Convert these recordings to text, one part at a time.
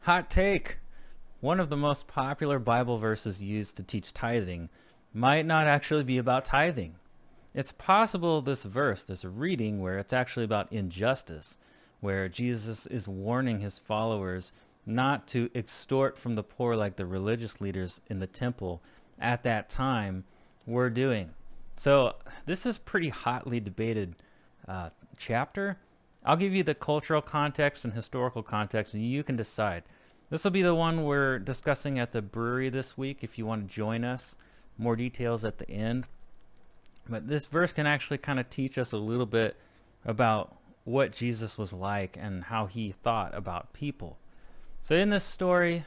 Hot take! One of the most popular Bible verses used to teach tithing might not actually be about tithing. It's possible there's a reading where it's actually about injustice, where Jesus is warning his followers not to extort from the poor like the religious leaders in the temple at that time were doing. So this is pretty hotly debated chapter. I'll give you the cultural context and historical context, and you can decide. This will be the one we're discussing at the brewery this week if you want to join us. More details at the end. But this verse can actually kind of teach us a little bit about what Jesus was like and how he thought about people. So in this story,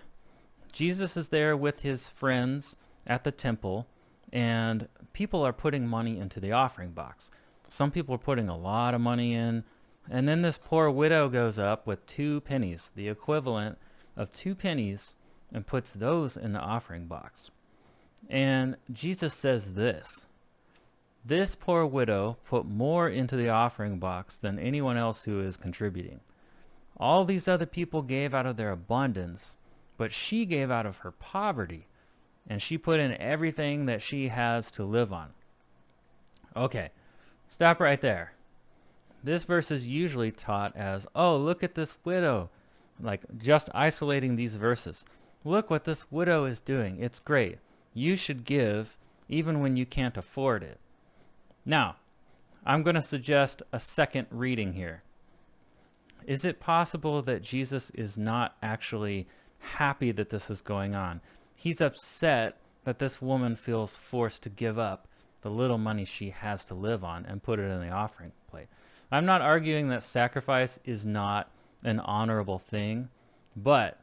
Jesus is there with his friends at the temple, and people are putting money into the offering box. Some people are putting a lot of money in, and then this poor widow goes up with 2 pennies, the equivalent of 2 pennies, and puts those in the offering box. And Jesus says this poor widow put more into the offering box than anyone else who is contributing. All these other people gave out of their abundance, but she gave out of her poverty, and she put in everything that she has to live on. Okay, stop right there. This verse is usually taught as, oh, look at this widow, like just isolating these verses. Look what this widow is doing. It's great. You should give even when you can't afford it. Now, I'm going to suggest a second reading here. Is it possible that Jesus is not actually happy that this is going on? He's upset that this woman feels forced to give up the little money she has to live on and put it in the offering plate. I'm not arguing that sacrifice is not an honorable thing, but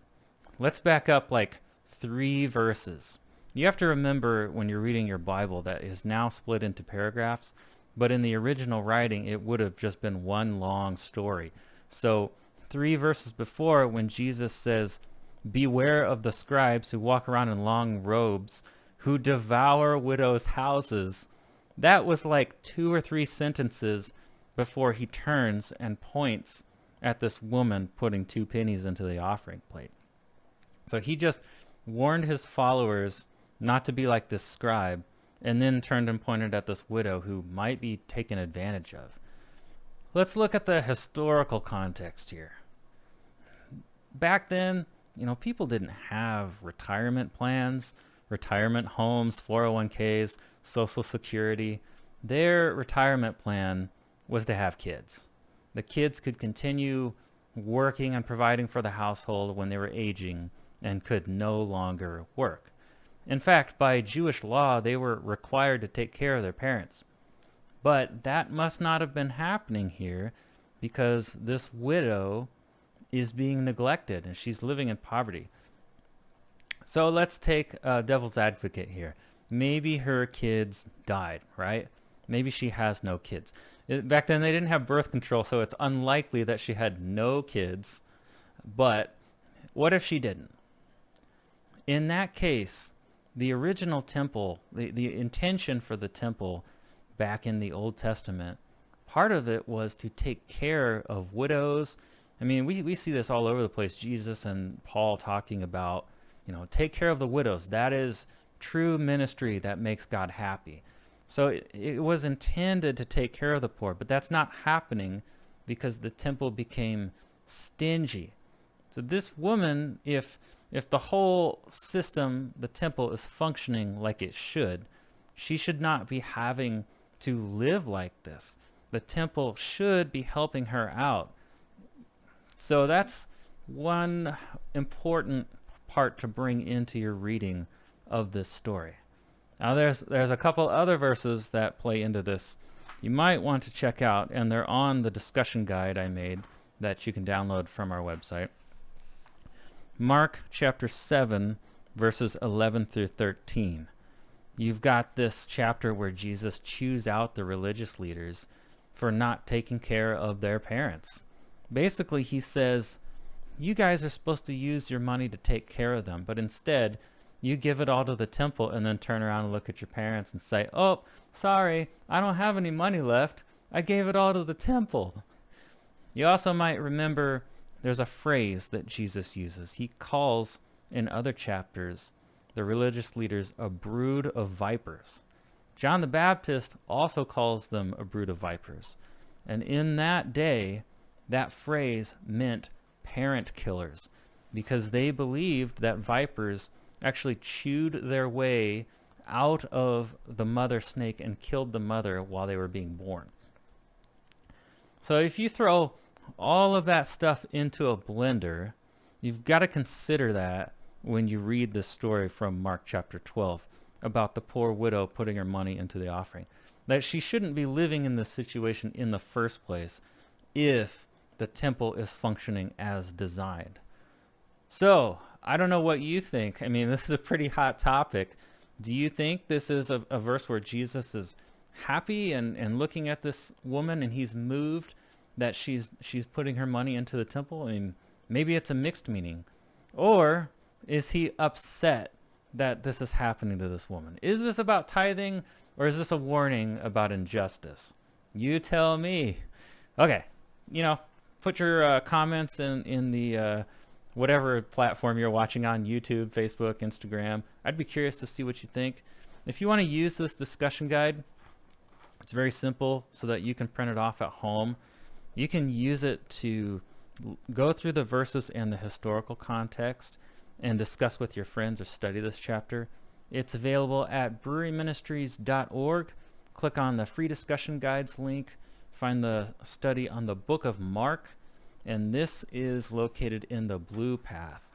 let's back up like 3 verses. You have to remember when you're reading your Bible that is now split into paragraphs, but in the original writing it would have just been one long story. So 3 verses before, when Jesus says, beware of the scribes who walk around in long robes, who devour widows' houses, that was like 2 or 3 sentences before he turns and points at this woman putting 2 pennies into the offering plate. So he just warned his followers not to be like this scribe, and then turned and pointed at this widow who might be taken advantage of. Let's look at the historical context here. Back then, people didn't have retirement plans, retirement homes, 401ks, Social Security. Their retirement plan was to have kids. The kids could continue working and providing for the household when they were aging and could no longer work. In fact, by Jewish law, they were required to take care of their parents. But that must not have been happening here, because this widow is being neglected and she's living in poverty. So let's take devil's advocate here. Maybe her kids died, right? Maybe she has no kids. Back then they didn't have birth control, so it's unlikely that she had no kids. But what if she didn't? In that case, the original temple, the intention for the temple back in the Old Testament, part of it was to take care of widows. I mean, we see this all over the place. Jesus and Paul talking about, take care of the widows. That is true ministry that makes God happy. So it was intended to take care of the poor, but that's not happening because the temple became stingy. So this woman, if the whole system, the temple, is functioning like it should, she should not be having to live like this. The temple should be helping her out. So that's one important part to bring into your reading of this story. Now there's a couple other verses that play into this you might want to check out, and they're on the discussion guide I made that you can download from our website. Mark chapter 7, verses 11 through 13. You've got this chapter where Jesus chews out the religious leaders for not taking care of their parents. Basically, he says, you guys are supposed to use your money to take care of them, but instead, you give it all to the temple and then turn around and look at your parents and say, oh, sorry, I don't have any money left. I gave it all to the temple. You also might remember there's a phrase that Jesus uses. He calls, in other chapters, the religious leaders a brood of vipers. John the Baptist also calls them a brood of vipers. And in that day, that phrase meant parent killers, because they believed that vipers actually chewed their way out of the mother snake and killed the mother while they were being born. So if you throw all of that stuff into a blender, you've got to consider that when you read this story from Mark chapter 12 about the poor widow putting her money into the offering. That she shouldn't be living in this situation in the first place if the temple is functioning as designed. So, I don't know what you think. I mean, this is a pretty hot topic. Do you think this is a verse where Jesus is happy and looking at this woman and he's moved that she's putting her money into the temple? I mean, maybe it's a mixed meaning. Or is he upset that this is happening to this woman? Is this about tithing, or is this a warning about injustice? You tell me. Okay, put your comments in the whatever platform you're watching on, YouTube, Facebook, Instagram. I'd be curious to see what you think. If you want to use this discussion guide, it's very simple so that you can print it off at home. You can use it to go through the verses and the historical context and discuss with your friends or study this chapter. It's available at breweryministries.org. Click on the free discussion guides link. Find the study on the book of Mark. And this is located in the Blue Path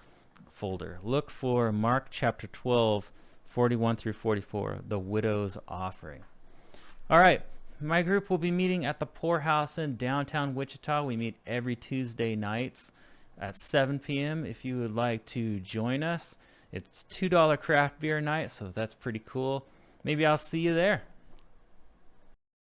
folder. Look for Mark chapter 12, 41 through 44, the widow's offering. All right, my group will be meeting at the Poorhouse in downtown Wichita. We meet every Tuesday nights at 7 p.m. if you would like to join us. It's $2 craft beer night, so that's pretty cool. Maybe I'll see you there.